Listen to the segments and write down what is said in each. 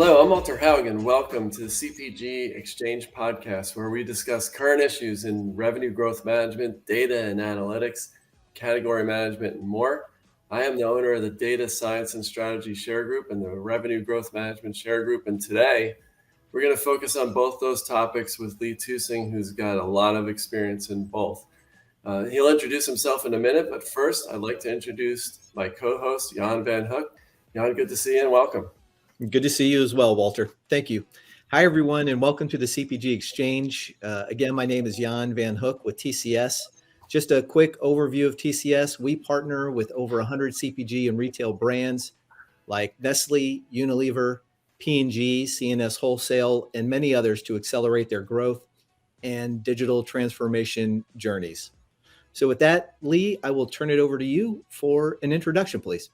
Hello, I'm Walter Haugen. Welcome to the CPG Xchange podcast, where we discuss current issues in revenue growth management, data and analytics, category management, and more. I am the owner of the Data Science and Strategy Share Group and the Revenue Growth Management Share Group. And today, we're going to focus on both those topics with Lee Tussing, who's got a lot of experience in both. He'll introduce himself in a minute, but first, I'd like to introduce my co-host, Jan Van Hook. Jan, good to see you and welcome. Good to see you as well, Walter. Thank you. Hi, everyone, and welcome to the CPG Exchange. Again, my name is Jan Van Hook with TCS. Just a quick overview of TCS. We partner with over 100 CPG and retail brands like Nestle, Unilever, P&G, C&S Wholesale, and many others to accelerate their growth and digital transformation journeys. So with that, Lee, I will turn it over to you for an introduction, please.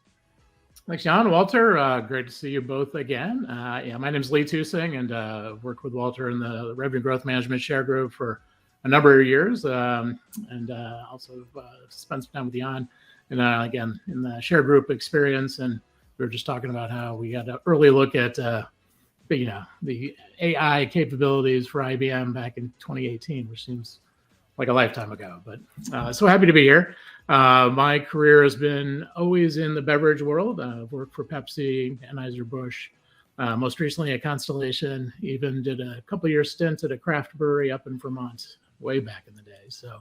Thanks, John. Walter, great to see you both again. My name is Lee Tussing, and worked with Walter in the Revenue Growth Management Share Group for a number of years, and also spent some time with Jan, and again in the Share Group experience. And we were just talking about how we had an early look at the AI capabilities for IBM back in 2018, which seems like a lifetime ago. But so happy to be here. My career has been always in the beverage world. I've worked for Pepsi, Anheuser-Busch, most recently at Constellation, even did a couple year stint at a craft brewery up in Vermont way back in the day. So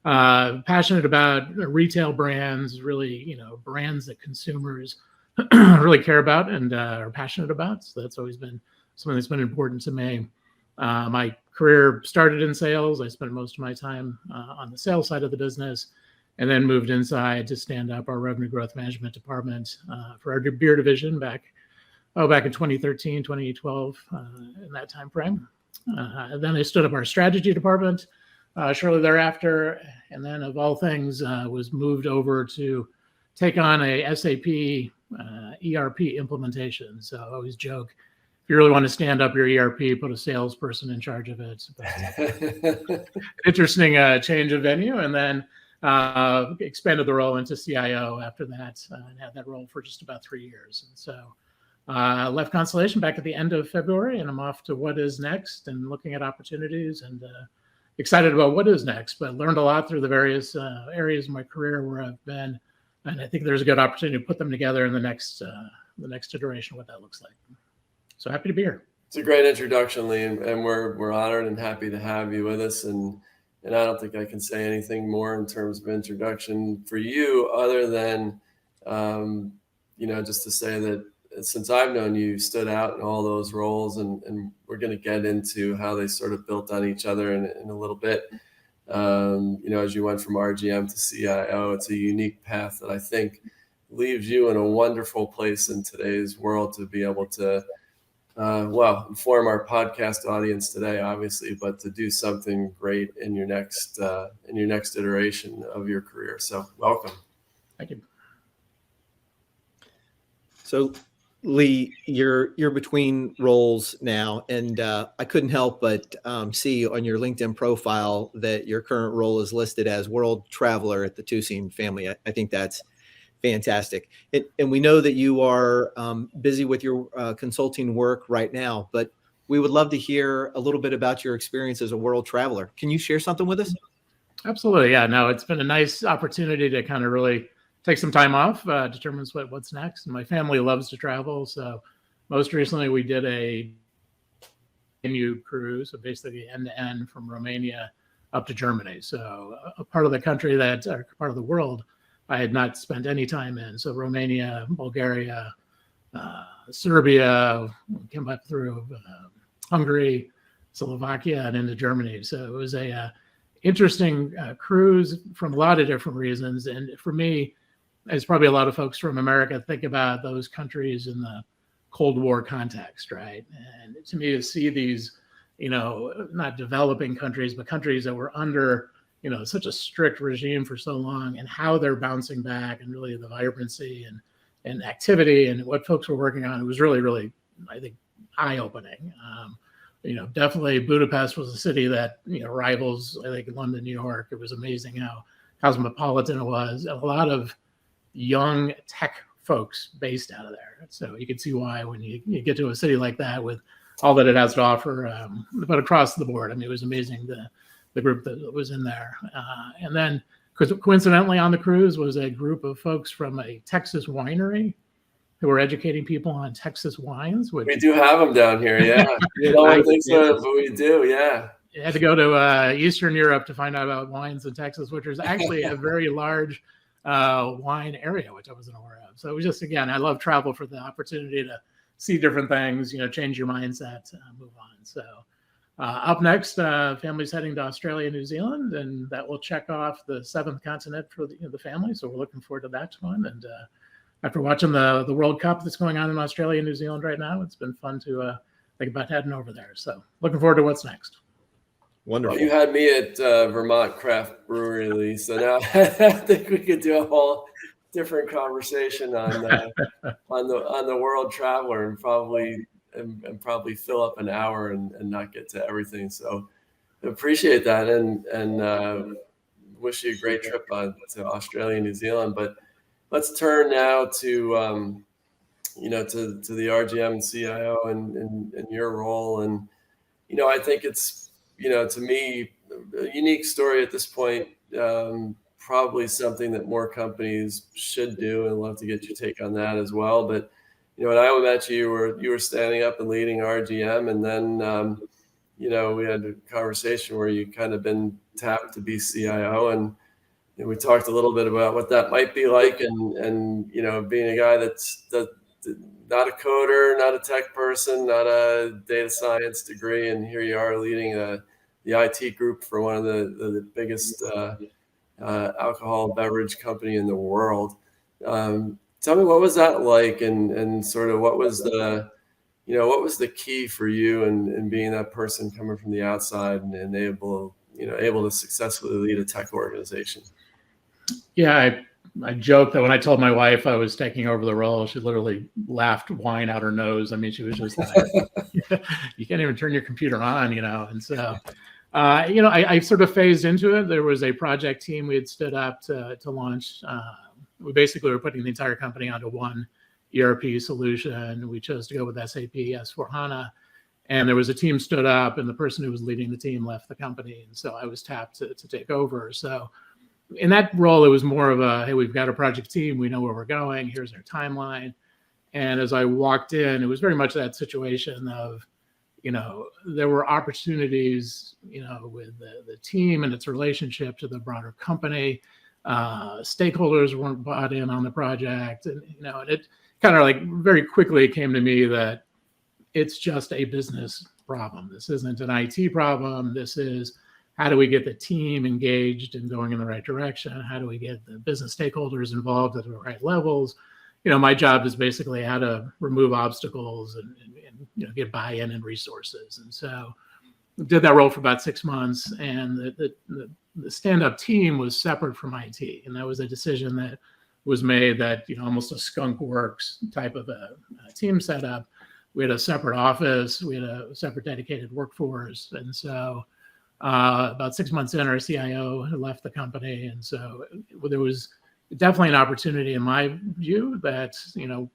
passionate about retail brands, really, brands that consumers really care about and are passionate about. So that's always been something that's been important to me. My career started in sales. I spent most of my time on the sales side of the business, and then moved inside to stand up our revenue growth management department for our beer division back in 2013, 2012, in that time frame. Then I stood up our strategy department shortly thereafter, and then of all things was moved over to take on a SAP ERP implementation. So I always joke, if you really want to stand up your ERP, put a salesperson in charge of it. Interesting change of venue, and then expanded the role into CIO after that, and had that role for just about 3 years. And so left Constellation back at the end of February, and I'm off to what is next and looking at opportunities, and excited about what is next, but learned a lot through the various areas of my career where I've been. And I think there's a good opportunity to put them together in the next iteration, what that looks like. So happy to be here. It's a great introduction, Lee, and we're honored and happy to have you with us. And I don't think I can say anything more in terms of introduction for you, other than just to say that since I've known you, you stood out in all those roles, and we're going to get into how they sort of built on each other in a little bit. As you went from RGM to CIO, it's a unique path that I think leaves you in a wonderful place in today's world to be able to inform our podcast audience today, obviously, but to do something great in your next iteration of your career. So welcome. Thank you. So Lee, you're between roles now, and I couldn't help but see on your LinkedIn profile that your current role is listed as World Traveler at the Tussing family. I think that's fantastic. And we know that you are busy with your consulting work right now, but we would love to hear a little bit about your experience as a world traveler. Can you share something with us? Absolutely. Yeah, no, it's been a nice opportunity to kind of really take some time off, determines what's next. And my family loves to travel. So most recently we did a menu cruise, so basically end to end from Romania up to Germany. So a part of the country part of the world I had not spent any time in. So Romania, Bulgaria, Serbia, came up through Hungary, Slovakia, and into Germany. So it was a interesting cruise from a lot of different reasons. And for me, as probably a lot of folks from America think about those countries in the Cold War context, right? And to me, to see these, not developing countries, but countries that were under such a strict regime for so long, and how they're bouncing back, and really the vibrancy and activity and what folks were working on. It was really, really, I think, eye-opening. Definitely Budapest was a city that, rivals, I think, London, New York. It was amazing how cosmopolitan it was. A lot of young tech folks based out of there. So you can see why when you get to a city like that with all that it has to offer, but across the board. I mean, it was amazing the group that was in there. And then coincidentally on the cruise was a group of folks from a Texas winery who were educating people on Texas wines. Which we do have them down here, yeah. You don't think so, but we do, yeah. You had to go to Eastern Europe to find out about wines in Texas, which is actually a very large wine area, which I wasn't aware of. So it was just, again, I love travel for the opportunity to see different things, change your mindset, move on. So up next, family's heading to Australia, New Zealand, and that will check off the 7th continent for the family. So we're looking forward to that one. And after watching the World Cup that's going on in Australia and New Zealand right now, it's been fun to think about heading over there. So looking forward to what's next. Wonderful. Well, you had me at Vermont Craft Brewery, Lee, so now I think we could do a whole different conversation on the world traveler and probably fill up an hour and not get to everything. So appreciate that and wish you a great trip to Australia and New Zealand. But let's turn now to to the RGM and CIO and your role. And I think it's to me a unique story at this point. Probably something that more companies should do, and love to get your take on that as well. But when I met you, you were standing up and leading RGM, and then we had a conversation where you kind of been tapped to be CIO, and we talked a little bit about what that might be like, and being a guy that's not a coder, not a tech person, not a data science degree, and here you are leading the IT group for one of the biggest alcohol beverage company in the world. Tell me, what was that like, and sort of what was the key for you in being that person coming from the outside and able to successfully lead a tech organization? Yeah, I joked that when I told my wife I was taking over the role, she literally laughed wine out her nose. I mean, she was just like, you can't even turn your computer on, and so I sort of phased into it. There was a project team we had stood up to launch. We basically were putting the entire company onto one ERP solution. We chose to go with SAP S/4HANA, and there was a team stood up, and the person who was leading the team left the company, and so I was tapped to take over. So in that role, it was more of a, hey, we've got a project team, we know where we're going, here's our timeline. And as I walked in, it was very much that situation of, there were opportunities, with the team and its relationship to the broader company. Stakeholders weren't bought in on the project. And, and it kind of like very quickly came to me that it's just a business problem. This isn't an IT problem. This is, how do we get the team engaged and going in the right direction? How do we get the business stakeholders involved at the right levels? My job is basically how to remove obstacles and get buy-in and resources. And so did that role for about 6 months, and the stand-up team was separate from IT. And that was a decision that was made that, almost a skunk works type of a team setup. We had a separate office, we had a separate dedicated workforce. And so about 6 months in, our CIO had left the company. And so there was definitely an opportunity in my view that,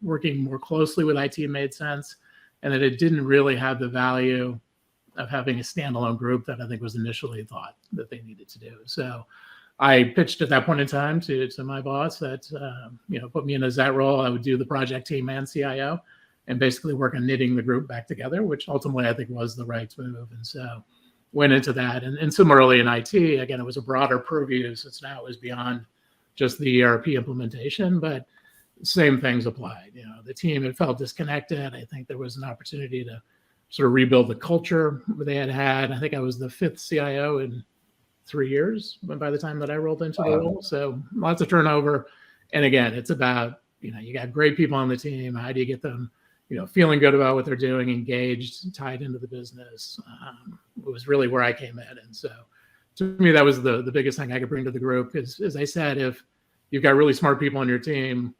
working more closely with IT made sense, and that it didn't really have the value of having a standalone group that I think was initially thought that they needed to do. So I pitched at that point in time to my boss that, put me in as that role. I would do the project team and CIO and basically work on knitting the group back together, which ultimately I think was the right move. And so went into that. And similarly in IT, again, it was a broader purview, since now it was beyond just the ERP implementation, but same things applied. The team had felt disconnected. I think there was an opportunity to sort of rebuild the culture they had. I think I was the 5th CIO in 3 years by the time that I rolled into the role. So lots of turnover. And again, it's about, you got great people on the team. How do you get them, feeling good about what they're doing, engaged, tied into the business? It was really where I came in. And so to me, that was the biggest thing I could bring to the group. Because as I said, if you've got really smart people on your team,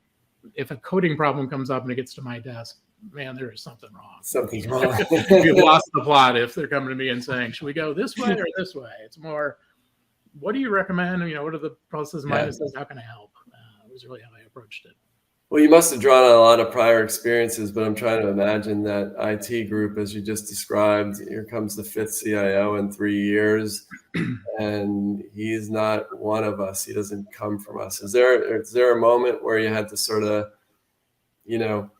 if a coding problem comes up and it gets to my desk, man, there is something wrong. Something's wrong. You've lost the plot if they're coming to me and saying, should we go this way or this way? It's more, what do you recommend? What are the pluses and minuses? How can I help? It was really how I approached it. Well, you must have drawn on a lot of prior experiences, but I'm trying to imagine that IT group, as you just described. Here comes the fifth CIO in 3 years, and he's not one of us. He doesn't come from us. Is there a moment where you had to sort of, you know,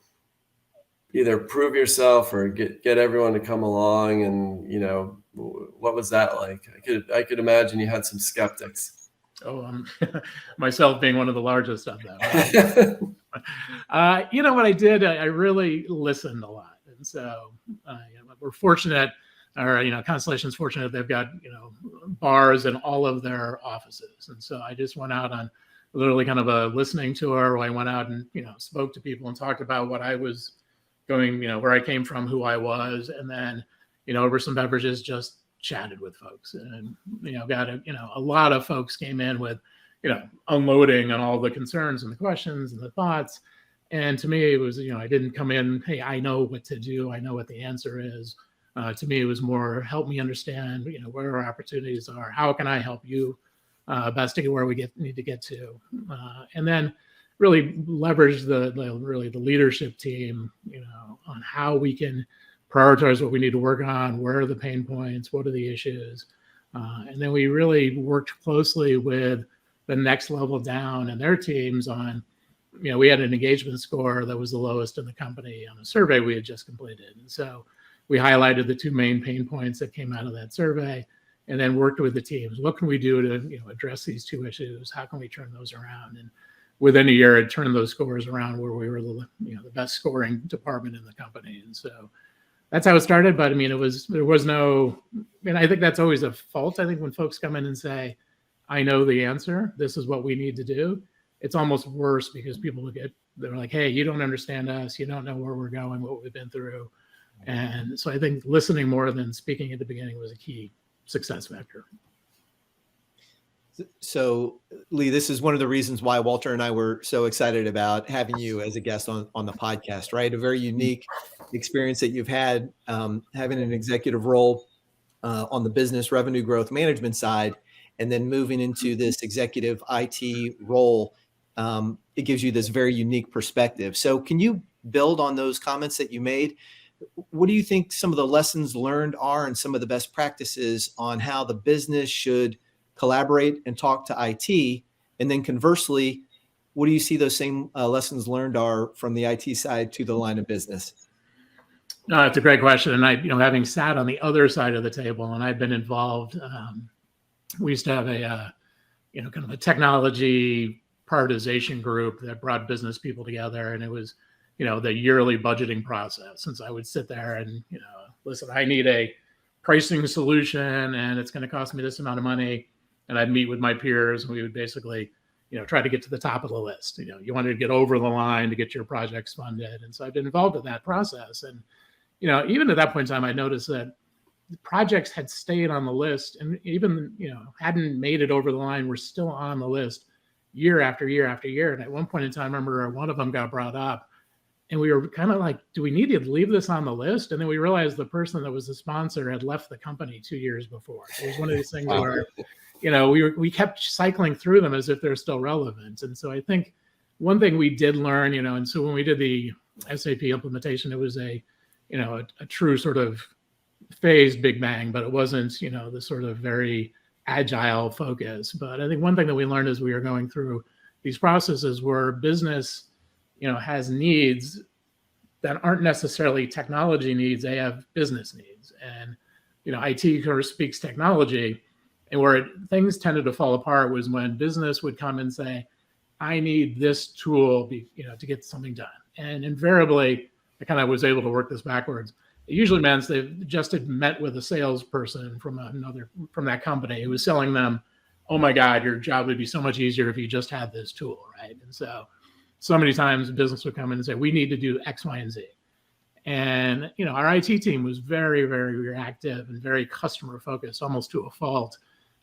either prove yourself or get everyone to come along? And what was that like? I could imagine you had some skeptics. Oh, myself being one of the largest of them. What I did, I really listened a lot. And so we're fortunate, or, Constellation's fortunate, they've got, bars in all of their offices. And so I just went out on literally kind of a listening tour where I went out and, spoke to people and talked about what I was going, where I came from, who I was. And then, over some beverages, just chatted with folks. And, got a lot of folks came in with, unloading on all the concerns and the questions and the thoughts. And to me, it was, I didn't come in, hey, I know what to do. I know what the answer is. To me, it was more, help me understand, where our opportunities are. How can I help you best to get where we need to get to? And then really leverage the leadership team, on how we can prioritize what we need to work on. Where are the pain points? What are the issues? And then we really worked closely with the next level down and their teams on, we had an engagement score that was the lowest in the company on a survey we had just completed. And so we highlighted the two main pain points that came out of that survey, and then worked with the teams. What can we do to, address these two issues? How can we turn those around? And within a year, it turned those scores around where we were the best scoring department in the company. And so that's how it started. But I mean, there was no, and I think that's always a fault. I think when folks come in and say, I know the answer, this is what we need to do, it's almost worse because people they're like, hey, you don't understand us. You don't know where we're going, what we've been through. And so I think listening more than speaking at the beginning was a key success factor. So, Lee, this is one of the reasons why Walter and I were so excited about having you as a guest on the podcast, right? A very unique experience that you've had, having an executive role on the business revenue growth management side, and then moving into this executive IT role. It gives you this very unique perspective. So can you build on those comments that you made? What do you think some of the lessons learned are and some of the best practices on how the business should collaborate and talk to IT? And then conversely, what do you see those same lessons learned are from the IT side to the line of business? No, it's a great question. And I, having sat on the other side of the table and I've been involved, we used to have a, kind of a technology prioritization group that brought business people together. And it was, the yearly budgeting process. And so I would sit there and, listen, I need a pricing solution and it's going to cost me this amount of money. And I'd meet with my peers and we would basically, try to get to the top of the list. You wanted to get over the line to get your projects funded. And so I've been involved in that process. And, even at that point in time, I noticed that the projects had stayed on the list and even, hadn't made it over the line, were still on the list year after year after year. And at one point in time, I remember one of them got brought up and we were kind of like, do we need to leave this on the list? And then we realized the person that was the sponsor had left the company 2 years before. It was one of these things where, we kept cycling through them as if they're still relevant. And so I think one thing we did learn, and so when we did the SAP implementation, it was a true sort of phased big bang, but it wasn't, the sort of very agile focus. But I think one thing that we learned as we were going through these processes where business, has needs that aren't necessarily technology needs, they have business needs. And, IT kind of speaks technology. And where things tended to fall apart was when business would come and say, I need this tool, to get something done. And invariably, I kind of was able to work this backwards. It usually meant they just had met with a salesperson from that company who was selling them, oh my God, your job would be so much easier if you just had this tool, right? And so many times business would come in and say, we need to do X, Y, and Z. And, our IT team was very, very reactive and very customer focused, almost to a fault,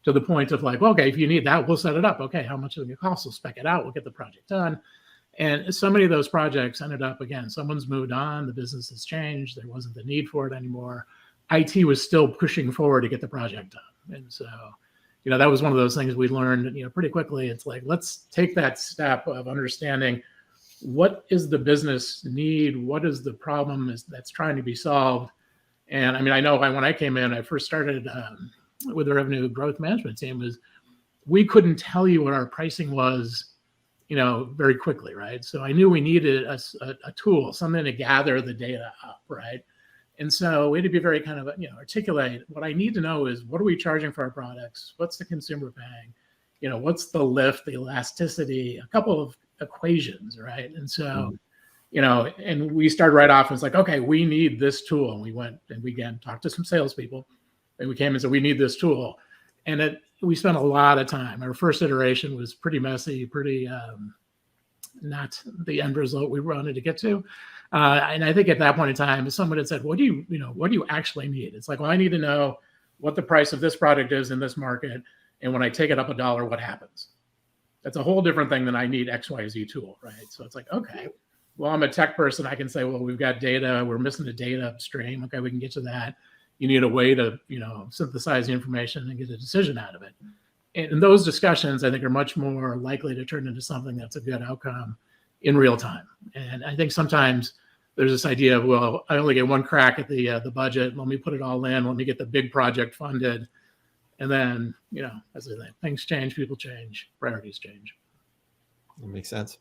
to the point of like, okay, if you need that, we'll set it up. Okay, how much is it going to cost? We'll spec it out. We'll get the project done. And so many of those projects ended up, again, someone's moved on, the business has changed, there wasn't the need for it anymore. IT was still pushing forward to get the project done. And so, that was one of those things we learned, pretty quickly. It's like, let's take that step of understanding what is the business need? What is the problem that's trying to be solved? And I mean, I know when I came in, I first started with the revenue growth management team, was we couldn't tell you what our pricing was, very quickly, right? So I knew we needed a tool, something to gather the data up, right? And so we had to be very kind of, articulate what I need to know is, what are we charging for our products? What's the consumer paying? What's the lift, the elasticity, a couple of equations, right? And so, and we started right off, and it's like, okay, we need this tool. And we went and we again talked to some salespeople, and we came and said, we need this tool. And we spent a lot of time. Our first iteration was pretty messy, pretty not the end result we wanted to get to. And I think at that point in time, someone had said, what do you actually need? It's like, well, I need to know what the price of this product is in this market. And when I take it up $1, what happens? That's a whole different thing than I need XYZ tool, right? So it's like, okay, well, I'm a tech person. I can say, well, we've got data. We're missing the data upstream. Okay, we can get to that. You need a way to, synthesize the information and get a decision out of it. And those discussions, I think, are much more likely to turn into something that's a good outcome in real time. And I think sometimes there's this idea of, well, I only get one crack at the budget. Let me put it all in. Let me get the big project funded. And then, as I say, things change, people change, priorities change. That makes sense.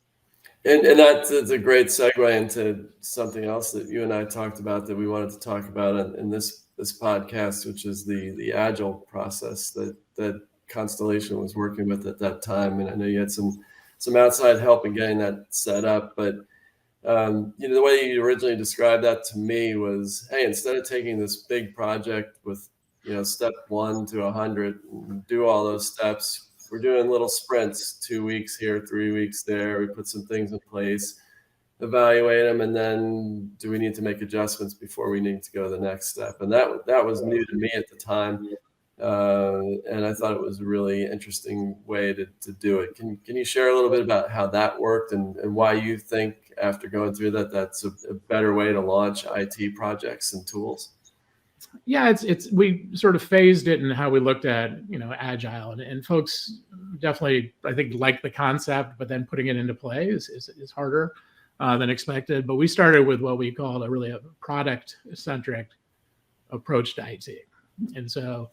And that's a great segue into something else that you and I talked about that we wanted to talk about in this podcast, which is the agile process that Constellation was working with at that time. And I know you had some outside help in getting that set up, but the way you originally described that to me was, hey, instead of taking this big project with step 1 to 100, do all those steps, we're doing little sprints, 2 weeks here, 3 weeks there. We put some things in place, evaluate them, and then do we need to make adjustments before we need to go to the next step? And that was new to me at the time. And I thought it was a really interesting way to do it. Can you share a little bit about how that worked and why you think, after going through that, that's a better way to launch IT projects and tools? Yeah, we sort of phased it in how we looked at, agile, and folks definitely, I think, like the concept, but then putting it into play is harder than expected. But we started with what we called a product-centric approach to IT. And so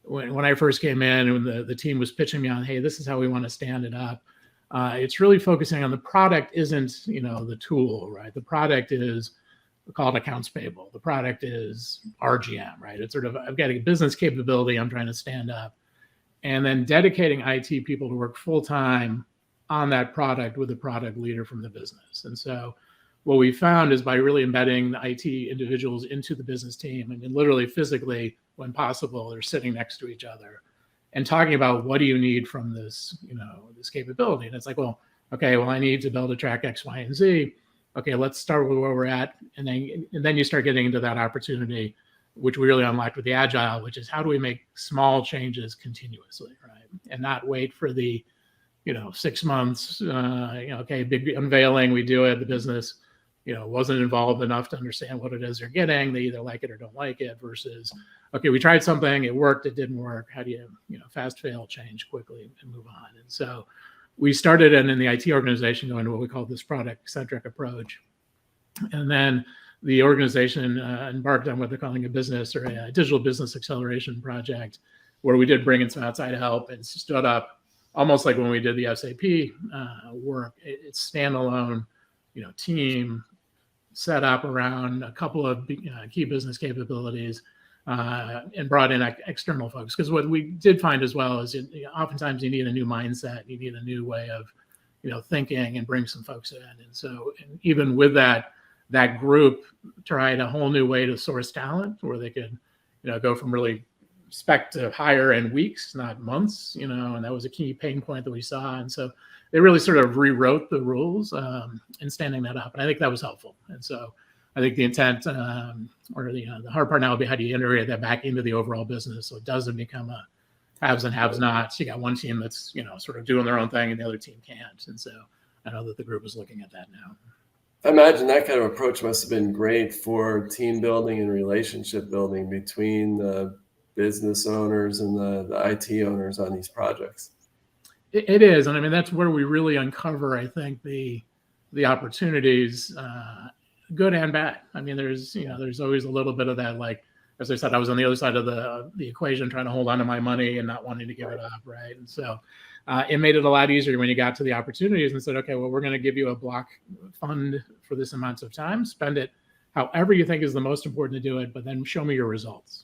when I first came in and the team was pitching me on, hey, this is how we want to stand it up, it's really focusing on the product isn't, the tool, right? The product is, we call it accounts payable. The product is RGM, right? It's sort of, I've got a business capability I'm trying to stand up, and then dedicating IT people to work full time on that product with a product leader from the business. And so what we found is by really embedding the IT individuals into the business team, and literally physically, when possible, they're sitting next to each other and talking about, what do you need from this, this capability? And it's like, well, okay, well, I need to be able to track X, Y, and Z. Okay, let's start with where we're at. And then you start getting into that opportunity, which we really unlocked with the Agile, which is, how do we make small changes continuously, right? And not wait for the, 6 months, okay, big unveiling, we do it. The business, wasn't involved enough to understand what it is they're getting. They either like it or don't like it, versus, okay, we tried something, it worked, it didn't work. How do you, fast fail, change quickly and move on? And so we started in the IT organization going to what we call this product-centric approach. And then the organization embarked on what they're calling a digital business acceleration project, where we did bring in some outside help and stood up, almost like when we did the SAP work. It's standalone, team set up around a couple of key business capabilities, and brought in external folks. Because what we did find as well is, oftentimes you need a new mindset, you need a new way of, thinking, and bring some folks in. And so, and even with that group tried a whole new way to source talent, where they could, go from really spec to hire in weeks, not months, and that was a key pain point that we saw. And so they really sort of rewrote the rules in standing that up. And I think that was helpful. And so I think the intent, or the hard part now would be, how do you integrate that back into the overall business so it doesn't become a haves and have nots. You got one team that's, sort of doing their own thing, and the other team can't. And so I know that the group is looking at that now. I imagine that kind of approach must have been great for team building and relationship building between the business owners and the IT owners on these projects. It is. And I mean, that's where we really uncover, I think, the the opportunities, good and bad. I mean, there's always a little bit of that, like, as I said, I was on the other side of the equation, trying to hold on to my money and not wanting to give it up, right? And so it made it a lot easier when you got to the opportunities and said, okay, well, we're going to give you a block fund for this amount of time, spend it however you think is the most important to do it, but then show me your results.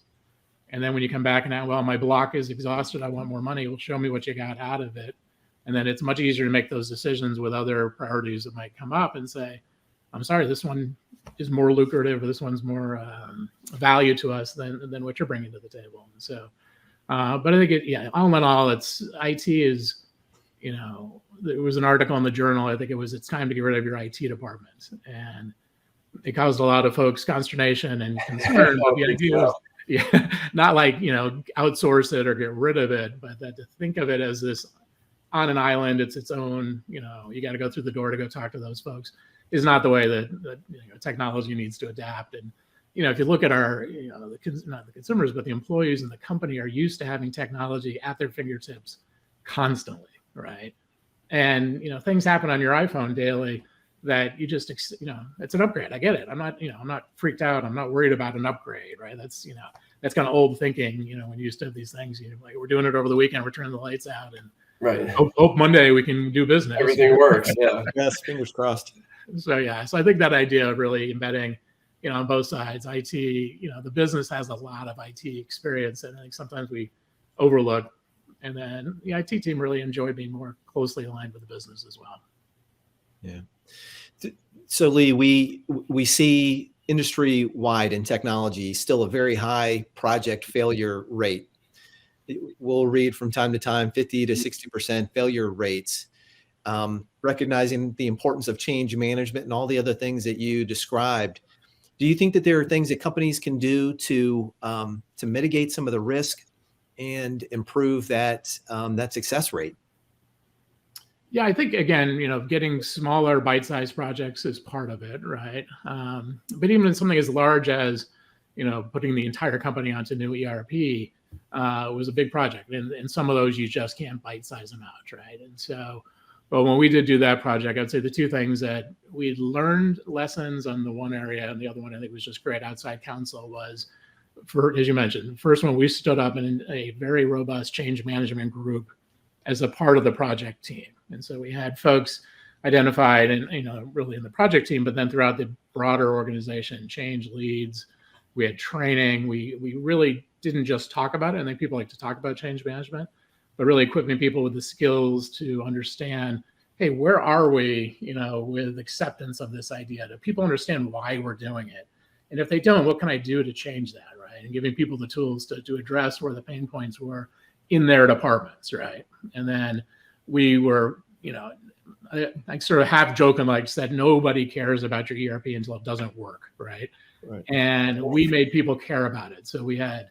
And then when you come back and, well, my block is exhausted, I want more money, well, show me what you got out of it. And then it's much easier to make those decisions with other priorities that might come up and say, I'm sorry, this one is more lucrative, or this one's more value to us than what you're bringing to the table. And so, but I think all in all, it's IT is, there was an article in the journal, I think it's time to get rid of your IT department. And it caused a lot of folks consternation and concern. But the idea was, not like, outsource it or get rid of it, but that to think of it as this on an island, it's its own, you got to go through the door to go talk to those folks, is not the way that technology needs to adapt. And, if you look at our, not the consumers, but the employees in the company are used to having technology at their fingertips constantly, right? And, things happen on your iPhone daily that you just, it's an upgrade. I get it. I'm not freaked out. I'm not worried about an upgrade, right? That's kind of old thinking, when you used to have these things, like, we're doing it over the weekend, we're turning the lights out, and right. Hope Monday we can do business. Everything works. Yeah. Yes. Fingers crossed. So I think that idea of really embedding, on both sides, IT, the business has a lot of IT experience, and I think sometimes we overlook. And then the IT team really enjoyed being more closely aligned with the business as well. Yeah. So Lee, we see industry-wide in technology still a very high project failure rate. We'll read from time to time 50 to 60% failure rates. Recognizing the importance of change management and all the other things that you described, do you think that there are things that companies can do to mitigate some of the risk and improve that success rate? Yeah, I think, again, getting smaller bite-sized projects is part of it, right? But even in something as large as, putting the entire company onto new ERP was a big project. And some of those you just can't bite-size them out, right? And so, but when we did do that project, I'd say the two things that we learned lessons on the one area, and the other one I think was just great outside counsel was, as you mentioned, the first one, we stood up in a very robust change management group as a part of the project team. And so we had folks identified and, really in the project team, but then throughout the broader organization, change leads, we had training. We really didn't just talk about it. I think people like to talk about change management, but really equipping people with the skills to understand, hey, where are we, with acceptance of this idea? Do people understand why we're doing it? And if they don't, what can I do to change that, right? And giving people the tools to address where the pain points were in their departments, right? And then we were, I sort of half joking, like said, nobody cares about your ERP until it doesn't work, right? Right. And we made people care about it. So we had,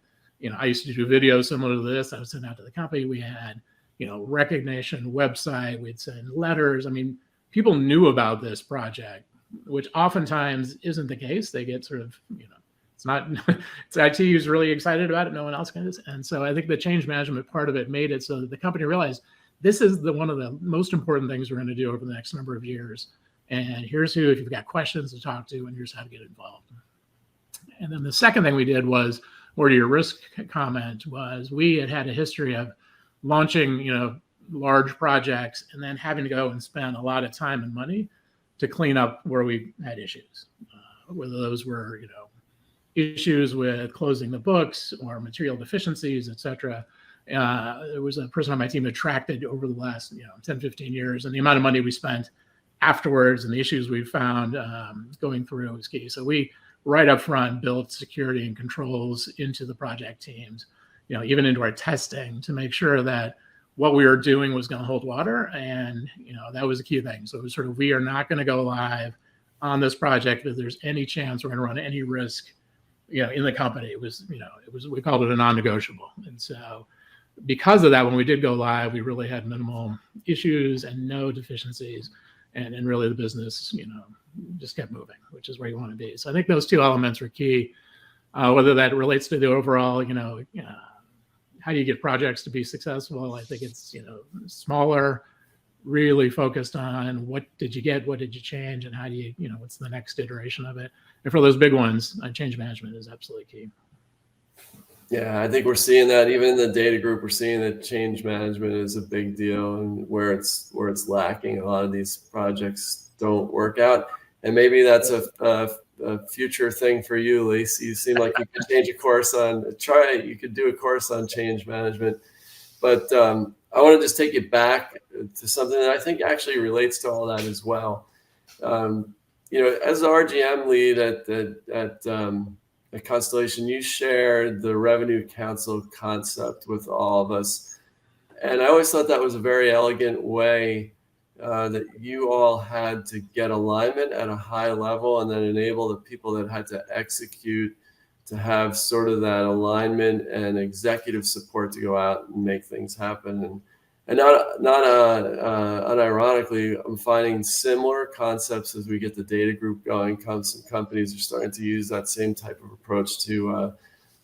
I used to do videos similar to this. I would send out to the company. We had, recognition website. We'd send letters. I mean, people knew about this project, which oftentimes isn't the case. They get sort of, it's not, it's IT who's really excited about it. No one else can. And so I think the change management part of it made it so that the company realized this is one of the most important things we're going to do over the next number of years. And here's who, if you've got questions to talk to, and here's how to get involved. And then the second thing we did was, more to your risk comment, was we had a history of launching, large projects and then having to go and spend a lot of time and money to clean up where we had issues, whether those were, issues with closing the books or material deficiencies, et cetera. There was a person on my team that tracked it over the last 10, 15 years, and the amount of money we spent afterwards and the issues we found going through was key. So we right up front built security and controls into the project teams, even into our testing, to make sure that what we were doing was going to hold water. And that was a key thing. So it was sort of, we are not going to go live on this project if there's any chance we're going to run any risk in the company. It was we called it a non-negotiable. And so because of that, when we did go live, we really had minimal issues and no deficiencies, and really the business, just kept moving, which is where you want to be. So I think those two elements are key. Whether that relates to the overall, how do you get projects to be successful? I think it's, smaller, really focused on what did you get, what did you change, and how do you, what's the next iteration of it. And for those big ones, change management is absolutely key. Yeah, I think we're seeing that even in the data group. We're seeing that change management is a big deal, and where it's lacking, a lot of these projects don't work out. And maybe that's a future thing for you, Lisa. You seem like you could change a course you could do a course on change management. But I want to just take you back to something that I think actually relates to all that as well. As the RGM lead at Constellation, you shared the Revenue Council concept with all of us. And I always thought that was a very elegant way that you all had to get alignment at a high level and then enable the people that had to execute to have sort of that alignment and executive support to go out and make things happen. And not unironically, I'm finding similar concepts as we get the data group going. Some companies are starting to use that same type of approach to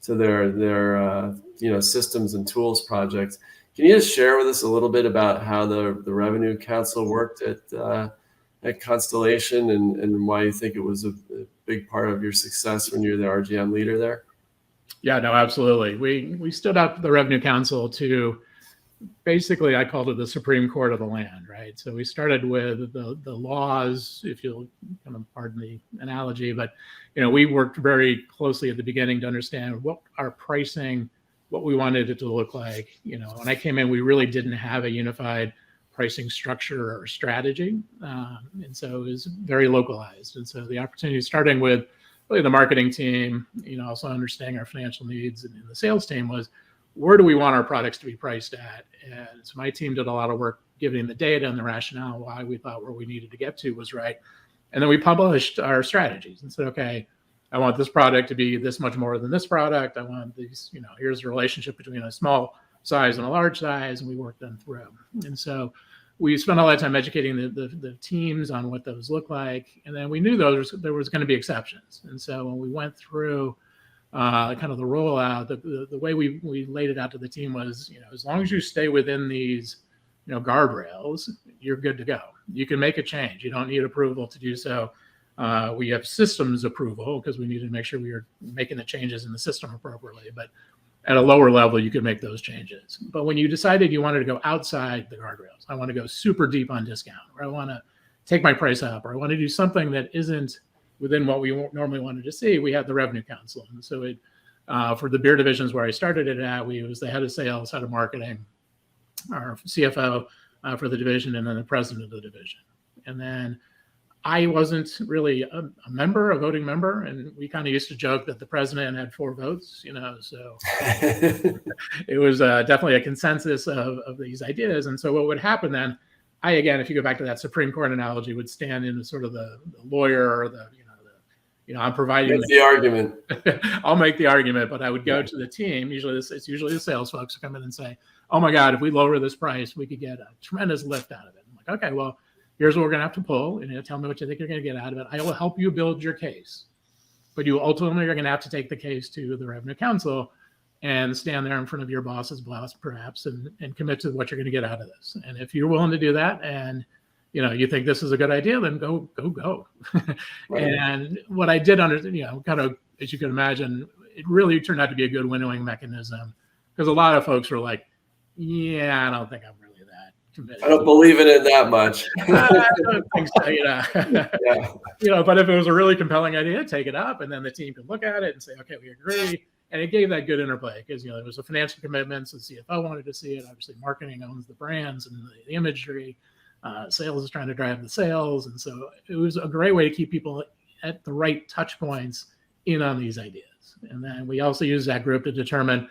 their systems and tools projects. Can you just share with us a little bit about how the Revenue Council worked at Constellation and why you think it was a big part of your success when you're the RGM leader there? Yeah, no, absolutely. We stood up the Revenue Council to basically, I called it the Supreme Court of the land, right? So we started with the laws, if you'll kind of pardon the analogy, but we worked very closely at the beginning to understand what our pricing, what we wanted it to look like. When I came in, we really didn't have a unified pricing structure or strategy. And so it was very localized. And so the opportunity starting with really the marketing team, also understanding our financial needs and the sales team was, where do we want our products to be priced at? And so my team did a lot of work giving the data and the rationale why we thought where we needed to get to was right. And then we published our strategies and said, okay, I want this product to be this much more than this product. I want these, here's the relationship between a small size and a large size, and we worked them through. And so we spent a lot of time educating the teams on what those look like. And then we knew there was going to be exceptions. And so when we went through kind of the rollout, the way we laid it out to the team was, as long as you stay within these, guardrails, you're good to go. You can make a change. You don't need approval to do so. We have systems approval because we needed to make sure we were making the changes in the system appropriately. But at a lower level, you could make those changes. But when you decided you wanted to go outside the guardrails, I want to go super deep on discount, or I want to take my price up, or I want to do something that isn't within what we normally wanted to see, we had the Revenue Council. And so it, for the beer divisions where I started it at, we was the head of sales, head of marketing, our CFO for the division, and then the president of the division. And then I wasn't really a voting member, and we kind of used to joke that the president had 4 votes, so it was definitely a consensus of these ideas. And so what would happen then, again, if you go back to that Supreme Court analogy, would stand in sort of the lawyer or I'm providing the argument. I'll make the argument, but I would go to the team. It's usually the sales folks who come in and say, "Oh my God, if we lower this price, we could get a tremendous lift out of it." I'm like, "Okay, well, here's what we're going to have to pull, and tell me what you think you're going to get out of it. I will help you build your case, but you ultimately are going to have to take the case to the Revenue Council and stand there in front of your boss's boss, perhaps, and commit to what you're going to get out of this. And if you're willing to do that, and you think this is a good idea, then go. Right. And what I did kind of, as you can imagine, it really turned out to be a good winnowing mechanism, because a lot of folks were like, "Yeah, I don't think I'm really that committed. I don't believe in it that much." I don't think so, yeah. But if it was a really compelling idea, take it up, and then the team could look at it and say, "Okay, we agree." And it gave that good interplay because there was a financial commitment, so the CFO wanted to see it. Obviously, marketing owns the brands and the imagery. Sales is trying to drive the sales, and so it was a great way to keep people at the right touch points in on these ideas. And then we also use that group to determine,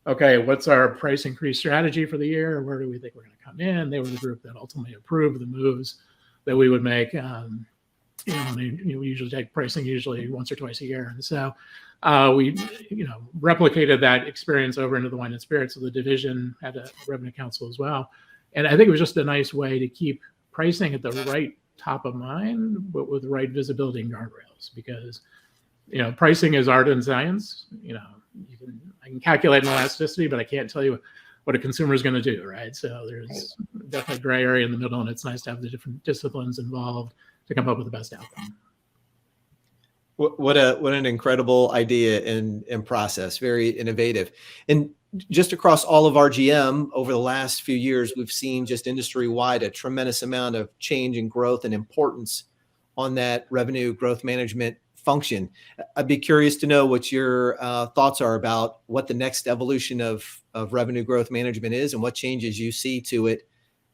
okay, what's our price increase strategy for the year? Where do we think we're going to come in? They were the group that ultimately approved the moves that we would make. We usually take pricing once or twice a year, and so we replicated that experience over into the wine and spirits. So the division had a Revenue Council as well. And I think it was just a nice way to keep pricing at the right top of mind, but with the right visibility and guardrails, because, pricing is art and science. I can calculate an elasticity, but I can't tell you what a consumer is going to do, right? So there's definitely gray area in the middle, and it's nice to have the different disciplines involved to come up with the best outcome. What an incredible idea and process, very innovative. And just across all of RGM over the last few years, we've seen just industry-wide a tremendous amount of change and growth and importance on that revenue growth management function. I'd be curious to know what your thoughts are about what the next evolution of revenue growth management is and what changes you see to it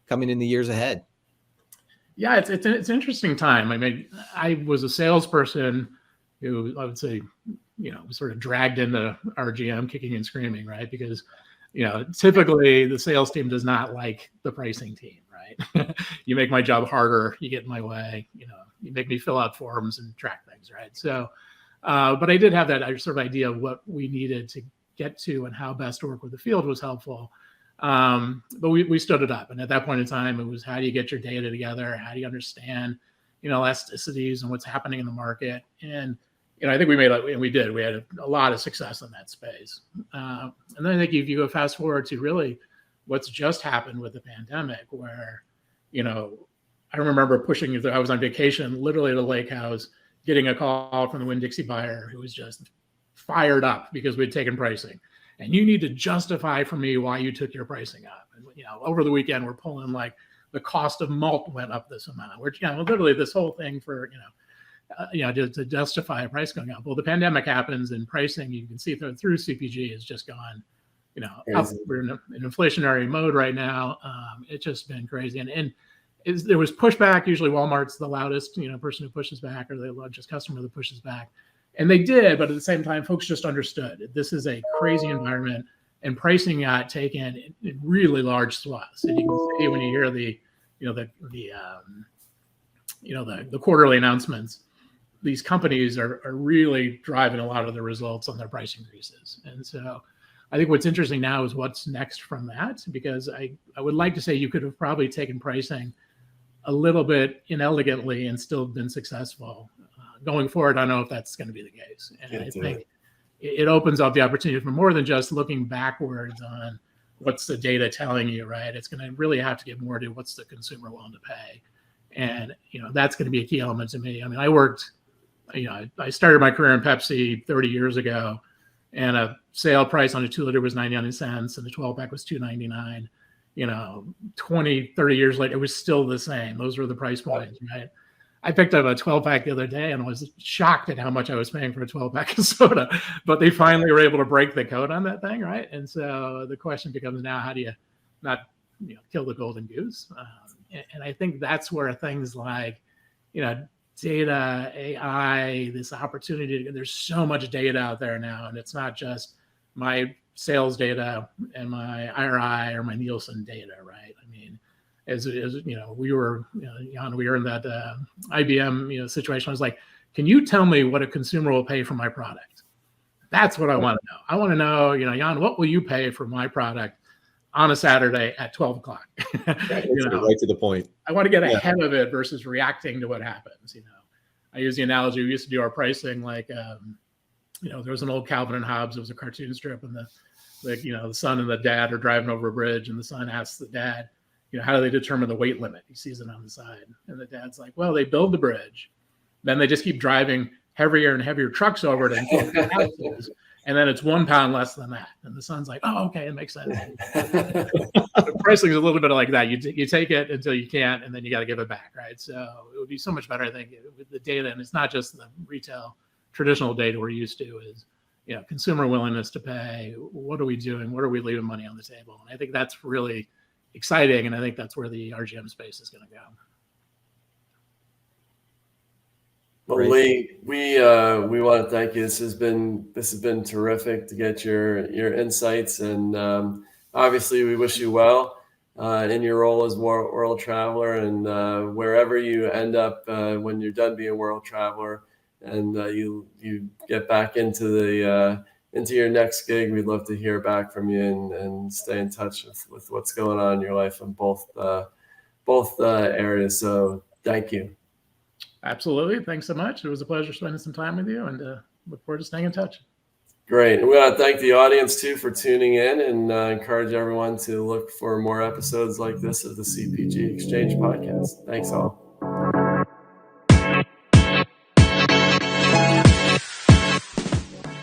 coming in the years ahead. Yeah, it's an interesting time. I mean, I was a salesperson who, I would say, was sort of dragged into RGM kicking and screaming, right? Because, typically the sales team does not like the pricing team, right? You make my job harder, you get in my way, you make me fill out forms and track things, right? So, but I did have that sort of idea of what we needed to get to and how best to work with the field was helpful. But we stood it up. And at that point in time, it was, how do you get your data together? How do you understand, elasticities and what's happening in the market? And, I think we had a lot of success in that space. And then I think if you go fast forward to really what's just happened with the pandemic, where, I remember I was on vacation, literally at a lake house, getting a call from the Winn-Dixie buyer who was just fired up because we'd taken pricing. And you need to justify for me why you took your pricing up. And, over the weekend, we're pulling like the cost of malt went up this amount. We're, literally this whole thing for, to justify a price going up. Well, the pandemic happens and pricing, you can see through CPG has just gone, up. We're in an inflationary mode right now. It's just been crazy. And there was pushback. Usually Walmart's the loudest, person who pushes back, or the largest customer that pushes back. And they did, but at the same time, folks just understood this is a crazy environment, and pricing got taken in really large swaths. And you can see when you hear the quarterly announcements, these companies are really driving a lot of the results on their price increases. And so I think what's interesting now is what's next from that, because I would like to say you could have probably taken pricing a little bit inelegantly and still been successful. Going forward, I don't know if that's going to be the case. And I think it opens up the opportunity for more than just looking backwards on what's the data telling you, right? It's going to really have to get more to what's the consumer willing to pay. And, that's going to be a key element to me. I mean, I started my career in Pepsi 30 years ago, and a sale price on a 2-liter was 99 cents and the 12-pack was $2.99. 20, 30 years later, it was still the same. Those were the price points, right? I picked up a 12-pack the other day and was shocked at how much I was paying for a 12-pack of soda, but they finally were able to break the code on that thing, right? And so the question becomes now, how do you not kill the golden goose? And I think that's where things like, data, AI, this opportunity, there's so much data out there now, and it's not just my sales data and my IRI or my Nielsen data, right? I mean, as we were, we were in that IBM, situation. I was like, can you tell me what a consumer will pay for my product? That's what I want to know. I want to know, Jan, what will you pay for my product on a Saturday at 12 o'clock? Right to the point. I want to get ahead of it versus reacting to what happens. I use the analogy. We used to do our pricing like, there was an old Calvin and Hobbes. It was a cartoon strip, and the son and the dad are driving over a bridge, and the son asks the dad, how do they determine the weight limit? He sees it on the side, and the dad's like, well, they build the bridge, then they just keep driving heavier and heavier trucks over it until the houses, and then it's 1 pound less than that. And the son's like, oh, okay, it makes sense. Pricing is a little bit like that. You take it until you can't, and then you got to give it back, right? So it would be so much better, I think, with the data. And it's not just the retail traditional data we're used to, is consumer willingness to pay. What are we doing? What are we leaving money on the table? And I think that's really exciting, and I think that's where the RGM space is going to go. Well, Lee, we want to thank you. This has been terrific to get your insights, and obviously we wish you well in your role as world traveler, and wherever you end up when you're done being a world traveler, and you get back into your next gig. We'd love to hear back from you and stay in touch with what's going on in your life in both areas. So thank you. Absolutely. Thanks so much. It was a pleasure spending some time with you, and look forward to staying in touch. Great. And we want to thank the audience too for tuning in, and encourage everyone to look for more episodes like this of the CPG Xchange podcast. Thanks all.